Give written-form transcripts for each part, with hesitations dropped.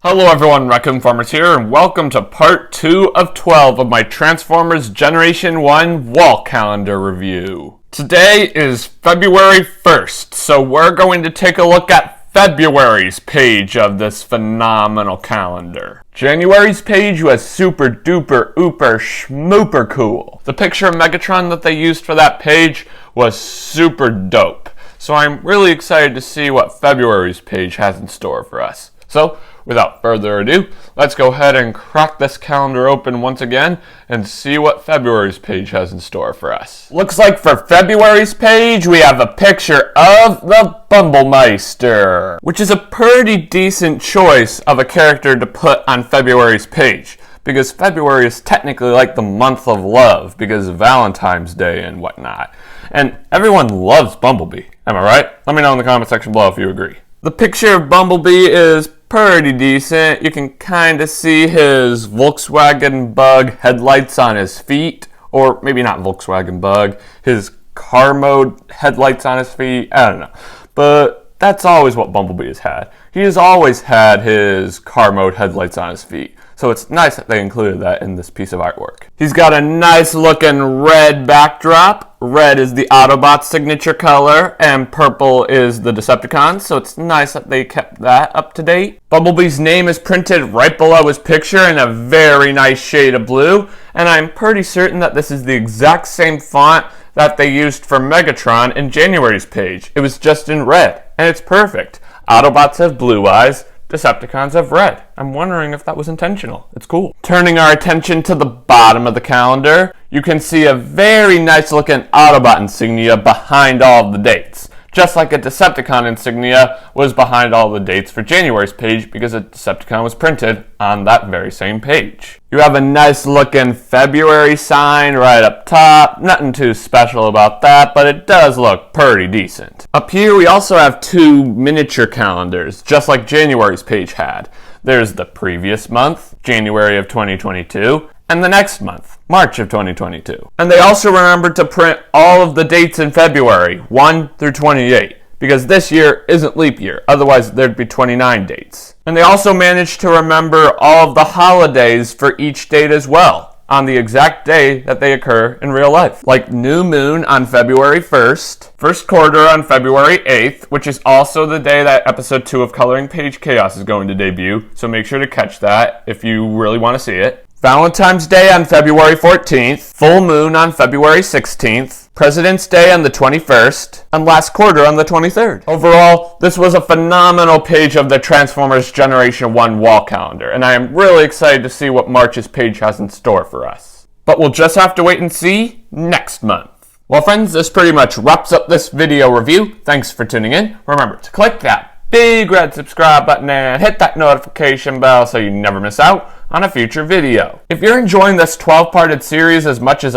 Hello everyone, Raccoon-Formers here, and welcome to part 2 of 12 of my Transformers Generation 1 wall calendar review. Today is February 1st, so we're going to take a look at February's page of this phenomenal calendar. January's page was super duper ooper schmooper cool. The picture of Megatron that they used for that page was super dope. So I'm really excited to see what February's page has in store for us. So, without further ado, let's go ahead and crack this calendar open once again and see what February's page has in store for us. Looks like for February's page, we have a picture of the Bumblemeister, which is a pretty decent choice of a character to put on February's page, because February is technically like the month of love because of Valentine's Day and whatnot. And everyone loves Bumblebee, am I right? Let me know in the comment section below if you agree. The picture of Bumblebee is pretty decent. You can kind of see his Volkswagen Bug headlights on his feet, or maybe not Volkswagen Bug, his car mode headlights on his feet. I don't know. But that's always what Bumblebee has had. He has always had his car mode headlights on his feet. So it's nice that they included that in this piece of artwork. He's got a nice looking red backdrop. Red is the Autobot signature color, and purple is the Decepticons, so it's nice that they kept that up to date. Bumblebee's name is printed right below his picture in a very nice shade of blue, and I'm pretty certain that this is the exact same font that they used for Megatron in January's page. It was just in red, and it's perfect. Autobots have blue eyes. Decepticons have red. I'm wondering if that was intentional. It's cool. Turning our attention to the bottom of the calendar, you can see a very nice looking Autobot insignia behind all of the dates. Just like a Decepticon insignia was behind all the dates for January's page because a Decepticon was printed on that very same page. You have a nice looking February sign right up top. Nothing too special about that, but it does look pretty decent. Up here we also have two miniature calendars, just like January's page had. There's the previous month, January of 2022, and the next month, March of 2022. And they also remembered to print all of the dates in February, 1 through 28, because this year isn't leap year, otherwise there'd be 29 dates. And they also managed to remember all of the holidays for each date as well, on the exact day that they occur in real life. Like New Moon on February 1st, First Quarter on February 8th, which is also the day that episode 2 of Coloring Page Chaos is going to debut, so make sure to catch that if you really want to see it. Valentine's Day on February 14th, Full Moon on February 16th, President's Day on the 21st, and Last Quarter on the 23rd. Overall, this was a phenomenal page of the Transformers Generation 1 wall calendar, and I am really excited to see what March's page has in store for us. But we'll just have to wait and see next month. Well friends, this pretty much wraps up this video review. Thanks for tuning in. Remember to click that big red subscribe button and hit that notification bell so you never miss out on a future video. If you're enjoying this 12-parted series as much as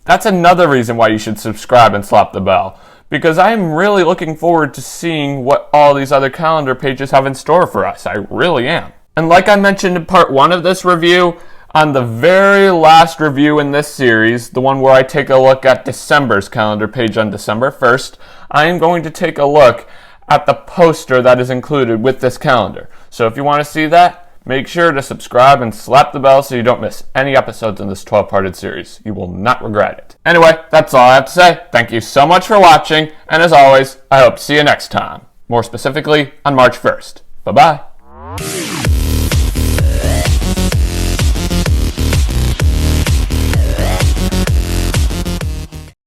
that's another reason why you should subscribe and slap the bell, because I'm really looking forward to seeing what all these other calendar pages have in store for us. I really am. And like I mentioned in part 1 of this review, on the very last review in this series, the one where I take a look at December's calendar page on December 1st, I am going to take a look at the poster that is included with this calendar. So if you want to see that, make sure to subscribe and slap the bell so you don't miss any episodes in this 12-parted series. You will not regret it. Anyway, that's all I have to say. Thank you so much for watching, and as always, I hope to see you next time. More specifically, on March 1st. Bye-bye.